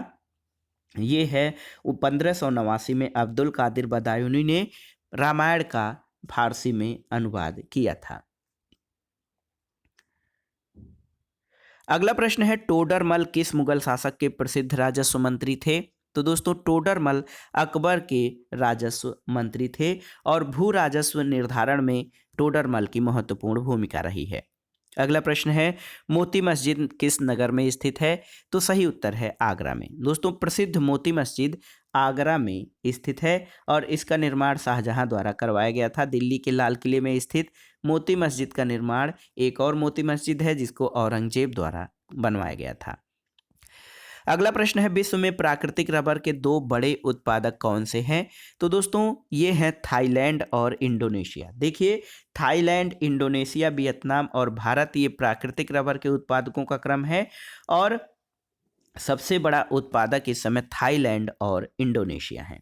ये है 1589 में अब्दुल कादिर बदायूनी ने रामायण का फारसी में अनुवाद किया था। अगला प्रश्न है टोडरमल किस मुगल शासक के प्रसिद्ध राजस्व मंत्री थे? तो दोस्तों टोडरमल अकबर के राजस्व मंत्री थे और भू राजस्व निर्धारण में टोडरमल की महत्वपूर्ण भूमिका रही है। अगला प्रश्न है मोती मस्जिद किस नगर में स्थित है? तो सही उत्तर है आगरा में। दोस्तों प्रसिद्ध मोती मस्जिद आगरा में स्थित है और इसका निर्माण शाहजहां द्वारा करवाया गया था। दिल्ली के लाल किले में स्थित मोती मस्जिद का निर्माण एक और मोती मस्जिद है जिसको औरंगजेब द्वारा बनवाया गया था। अगला प्रश्न है, विश्व में प्राकृतिक रबर के दो बड़े उत्पादक कौन से हैं? तो दोस्तों ये हैं थाईलैंड और इंडोनेशिया। देखिए, थाईलैंड, इंडोनेशिया, वियतनाम और भारत, ये प्राकृतिक रबर के उत्पादकों का क्रम है और सबसे बड़ा उत्पादक इस समय थाईलैंड और इंडोनेशिया है।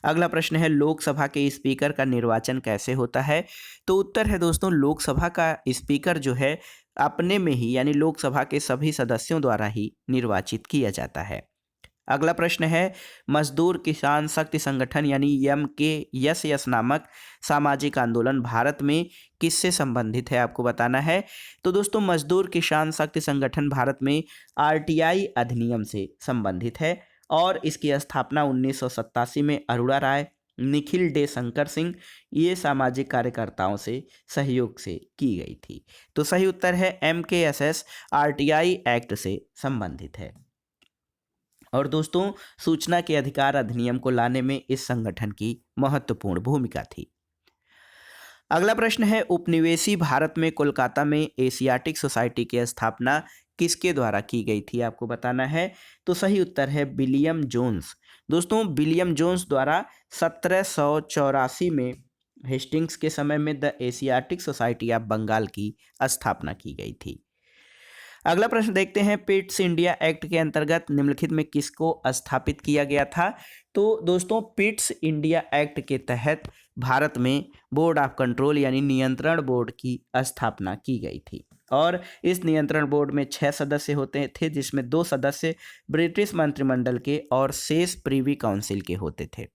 अगला प्रश्न है, लोकसभा के स्पीकर का निर्वाचन कैसे होता है? तो उत्तर है दोस्तों, लोकसभा का स्पीकर जो है अपने में ही यानी लोकसभा के सभी सदस्यों द्वारा ही निर्वाचित किया जाता है। अगला प्रश्न है, मजदूर किसान शक्ति संगठन यानी MKSS नामक सामाजिक आंदोलन भारत में किससे संबंधित है, आपको बताना है। तो दोस्तों मजदूर किसान शक्ति संगठन भारत में RTI अधिनियम से संबंधित है और इसकी स्थापना 1987 में अरोड़ा राय, निखिल डे शंकर सिंह, ये सामाजिक कार्यकर्ताओं से सहयोग से की गई थी। तो सही उत्तर है MKSS RTI एक्ट से संबंधित है। और दोस्तों सूचना के अधिकार अधिनियम को लाने में इस संगठन की महत्वपूर्ण भूमिका थी। अगला प्रश्न है, उपनिवेशी भारत में कोलकाता में एशियाटिक सोसाइटी की स्थापना किसके द्वारा की गई थी, आपको बताना है। तो सही उत्तर है विलियम जोन्स। दोस्तों विलियम जोन्स द्वारा 1784 में हेस्टिंग्स के समय में the Asiatic Society of Bengal की स्थापना की गई थी। अगला प्रश्न देखते हैं, पिट्स इंडिया एक्ट के अंतर्गत निम्नलिखित में किसको स्थापित किया गया था? तो दोस्तों पिट्स इंडिया एक्ट के तहत भारत में बोर्ड ऑफ कंट्रोल यानी नियंत्रण बोर्ड की स्थापना की गई थी और इस नियंत्रण बोर्ड में 6 सदस्य होते थे, जिसमें 2 सदस्य ब्रिटिश मंत्रिमंडल के और शेष प्रीवी काउंसिल के होते थे।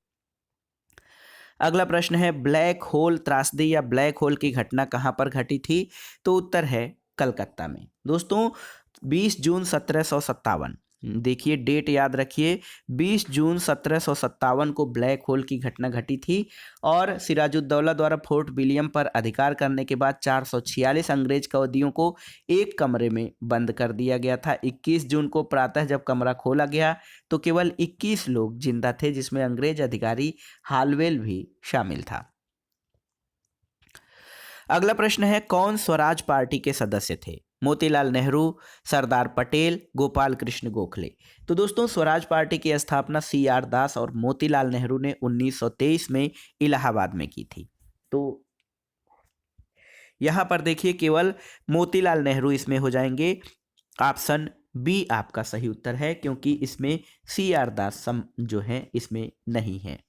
अगला प्रश्न है, ब्लैक होल त्रासदी या ब्लैक होल की घटना कहाँ पर घटी थी? तो उत्तर है कलकत्ता में। दोस्तों 20 जून 1757, देखिए डेट याद रखिए, 20 जून 1757 को ब्लैक होल की घटना घटी थी और सिराजुद्दौला द्वारा फोर्ट विलियम पर अधिकार करने के बाद 446 अंग्रेज कैदियों को एक कमरे में बंद कर दिया गया था। 21 जून को प्रातः जब कमरा खोला गया तो केवल 21 लोग जिंदा थे, जिसमें अंग्रेज अधिकारी हालवेल भी शामिल था। अगला प्रश्न है, कौन स्वराज पार्टी के सदस्य थे? मोतीलाल नेहरू, सरदार पटेल, गोपाल कृष्ण गोखले। तो दोस्तों स्वराज पार्टी की स्थापना CR दास और मोतीलाल नेहरू ने 1923 में इलाहाबाद में की थी। तो यहाँ पर देखिए केवल मोतीलाल नेहरू इसमें हो जाएंगे। ऑप्शन बी आपका सही उत्तर है, क्योंकि इसमें CR दास जो है इसमें नहीं है।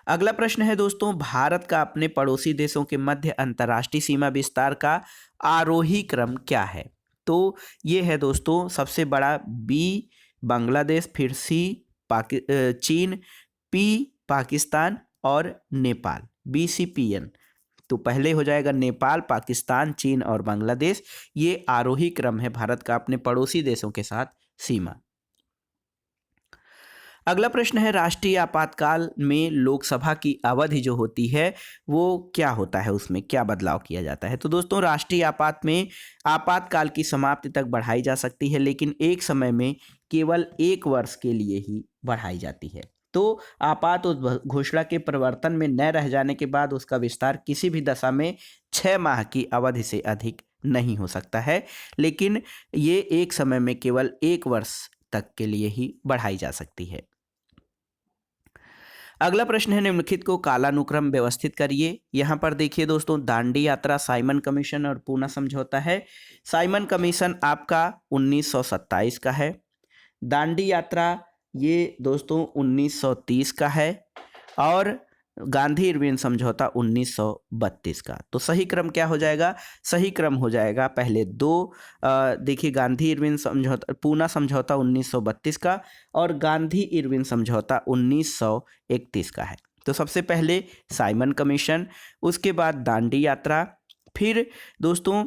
अगला प्रश्न है दोस्तों, भारत का अपने पड़ोसी देशों के मध्य अंतर्राष्ट्रीय सीमा विस्तार का आरोही क्रम क्या है? तो ये है दोस्तों, सबसे बड़ा B बांग्लादेश, फिर C चीन, P पाकिस्तान और नेपाल, BCPN। तो पहले हो जाएगा नेपाल, पाकिस्तान, चीन और बांग्लादेश। ये आरोही क्रम है भारत का अपने पड़ोसी देशों के साथ सीमा। अगला प्रश्न है, राष्ट्रीय आपातकाल में लोकसभा की अवधि जो होती है वो क्या होता है, उसमें क्या बदलाव किया जाता है? तो दोस्तों राष्ट्रीय आपातकाल की समाप्ति तक बढ़ाई जा सकती है, लेकिन एक समय में केवल 1 वर्ष के लिए ही बढ़ाई जाती है। तो आपात घोषणा के प्रवर्तन में न रह जाने के बाद उसका विस्तार किसी भी दशा में 6 माह की अवधि से अधिक नहीं हो सकता है, लेकिन ये एक समय में केवल 1 वर्ष तक के लिए ही बढ़ाई जा सकती है। अगला प्रश्न है, निम्नलिखित को कालानुक्रम व्यवस्थित करिए। यहाँ पर देखिए दोस्तों, दांडी यात्रा, साइमन कमीशन और पूना समझौता है। साइमन कमीशन आपका 1927 का है। दांडी यात्रा ये दोस्तों 1930 का है और गांधी इरविन समझौता 1932 का। तो सही क्रम क्या हो जाएगा? सही क्रम हो जाएगा पहले 2, देखिए गांधी इरविन समझौता, पूना समझौता 1932 का और गांधी इरविन समझौता 1931 का है। तो सबसे पहले साइमन कमीशन, उसके बाद दांडी यात्रा, फिर दोस्तों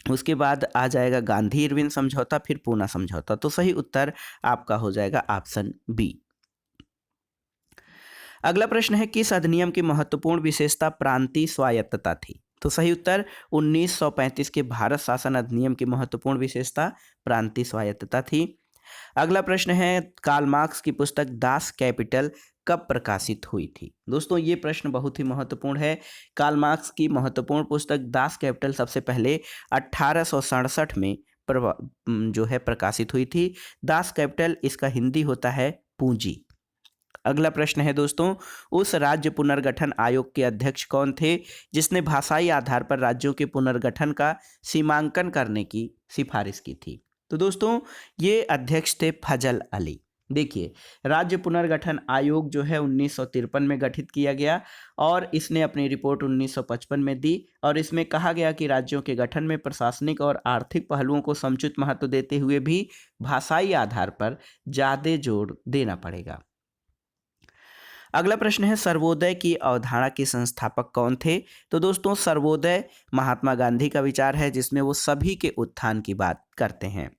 उसके बाद आ जाएगा गांधी इरविन समझौता, फिर पूना समझौता। तो सही उत्तर आपका हो जाएगा ऑप्शन बी। अगला प्रश्न है, किस अधिनियम की महत्वपूर्ण विशेषता प्रांतीय स्वायत्तता थी? तो सही उत्तर 1935 के भारत शासन अधिनियम की महत्वपूर्ण विशेषता प्रांतीय स्वायत्तता थी। अगला प्रश्न है, कार्ल मार्क्स की पुस्तक दास कैपिटल कब प्रकाशित हुई थी? दोस्तों ये प्रश्न बहुत ही महत्वपूर्ण है। कार्ल मार्क्स की महत्वपूर्ण पुस्तक दास कैपिटल सबसे पहले 1867 में जो है प्रकाशित हुई थी। दास कैपिटल इसका हिंदी होता है पूंजी। अगला प्रश्न है दोस्तों, उस राज्य पुनर्गठन आयोग के अध्यक्ष कौन थे जिसने भाषाई आधार पर राज्यों के पुनर्गठन का सीमांकन करने की सिफारिश की थी? तो दोस्तों ये अध्यक्ष थे फजल अली। देखिए, राज्य पुनर्गठन आयोग जो है 1953 में गठित किया गया और इसने अपनी रिपोर्ट 1955 में दी और इसमें कहा गया कि राज्यों के गठन में प्रशासनिक और आर्थिक पहलुओं को समुचित महत्व देते हुए भी भाषाई आधार पर ज़्यादा जोर देना पड़ेगा। अगला प्रश्न है, सर्वोदय की अवधारणा के संस्थापक कौन थे? तो दोस्तों सर्वोदय महात्मा गांधी का विचार है जिसमें वो सभी के उत्थान की बात करते हैं।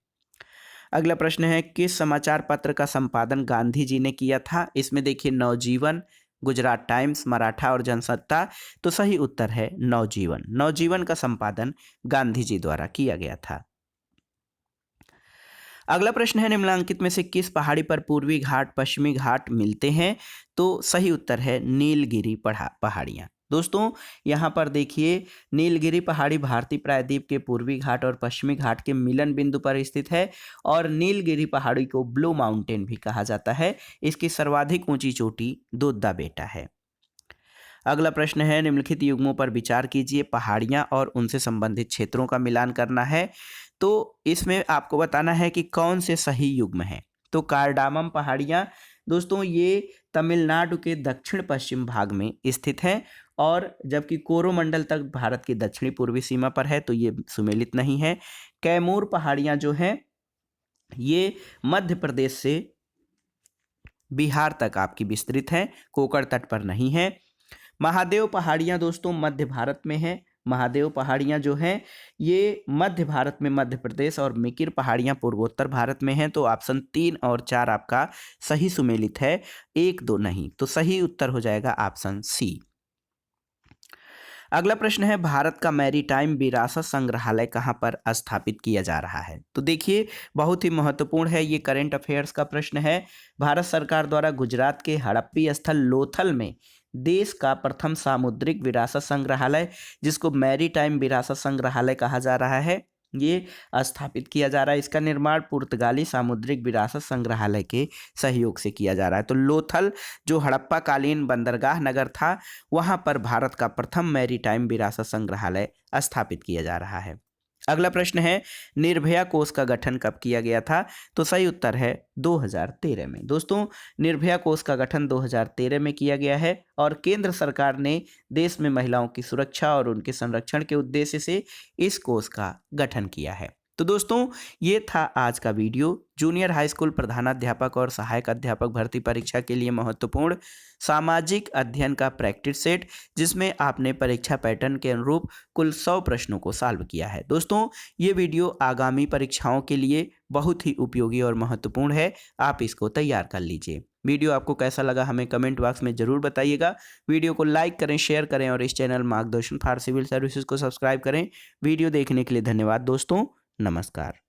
अगला प्रश्न है, किस समाचार पत्र का संपादन गांधी जी ने किया था? इसमें देखिए नवजीवन, गुजरात टाइम्स, मराठा और जनसत्ता। तो सही उत्तर है नवजीवन। नवजीवन का संपादन गांधी जी द्वारा किया गया था। अगला प्रश्न है, निम्नलिखित में से किस पहाड़ी पर पूर्वी घाट पश्चिमी घाट मिलते हैं? तो सही उत्तर है नीलगिरी पहाड़ियाँ। दोस्तों यहाँ पर देखिए, नीलगिरी पहाड़ी भारतीय प्रायद्वीप के पूर्वी घाट और पश्चिमी घाट के मिलन बिंदु पर स्थित है और नीलगिरी पहाड़ी को ब्लू माउंटेन भी कहा जाता है। इसकी सर्वाधिक ऊंची चोटी दोद्दा बेटा है। अगला प्रश्न है, निम्नलिखित युग्मों पर विचार कीजिए। पहाड़ियाँ और उनसे संबंधित क्षेत्रों का मिलान करना है। तो इसमें आपको बताना है कि कौन से सही युग्म हैं। तो कार्डामम पहाड़ियाँ दोस्तों ये तमिलनाडु के दक्षिण पश्चिम भाग में स्थित है और जबकि कोरोमंडल तक भारत की दक्षिणी पूर्वी सीमा पर है, तो ये सुमेलित नहीं है। कैमूर पहाड़ियाँ जो हैं ये मध्य प्रदेश से बिहार तक आपकी विस्तृत हैं, कोकण तट पर नहीं है। महादेव पहाड़ियाँ दोस्तों मध्य भारत में है। महादेव पहाड़ियाँ जो हैं ये मध्य भारत में मध्य प्रदेश और मिकिर पहाड़ियाँ पूर्वोत्तर भारत में हैं। तो ऑप्शन 3 और 4 आपका सही सुमेलित है, 1 2 नहीं। तो सही उत्तर हो जाएगा ऑप्शन सी। अगला प्रश्न है, भारत का मैरीटाइम विरासत संग्रहालय कहाँ पर स्थापित किया जा रहा है? तो देखिए बहुत ही महत्वपूर्ण है, ये करंट अफेयर्स का प्रश्न है। भारत सरकार द्वारा गुजरात के हड़प्पी स्थल लोथल में देश का प्रथम सामुद्रिक विरासत संग्रहालय, जिसको मैरीटाइम विरासत संग्रहालय कहा जा रहा है, ये स्थापित किया जा रहा है। इसका निर्माण पुर्तगाली सामुद्रिक विरासत संग्रहालय के सहयोग से किया जा रहा है। तो लोथल जो हड़प्पा कालीन बंदरगाह नगर था, वहां पर भारत का प्रथम मैरीटाइम विरासत संग्रहालय स्थापित किया जा रहा है। अगला प्रश्न है, निर्भया कोष का गठन कब किया गया था? तो सही उत्तर है 2013 में। दोस्तों निर्भया कोष का गठन 2013 में किया गया है और केंद्र सरकार ने देश में महिलाओं की सुरक्षा और उनके संरक्षण के उद्देश्य से इस कोष का गठन किया है। तो दोस्तों ये था आज का वीडियो। जूनियर हाई स्कूल प्रधानाध्यापक और सहायक अध्यापक भर्ती परीक्षा के लिए महत्वपूर्ण सामाजिक अध्ययन का प्रैक्टिस सेट, जिसमें आपने परीक्षा पैटर्न के अनुरूप कुल 100 प्रश्नों को सॉल्व किया है। दोस्तों ये वीडियो आगामी परीक्षाओं के लिए बहुत ही उपयोगी और महत्वपूर्ण है, आप इसको तैयार कर लीजिए। वीडियो आपको कैसा लगा हमें कमेंट बॉक्स में ज़रूर बताइएगा। वीडियो को लाइक करें, शेयर करें और इस चैनल मार्गदर्शन फॉर सिविल सर्विसेज को सब्सक्राइब करें। वीडियो देखने के लिए धन्यवाद दोस्तों, नमस्कार।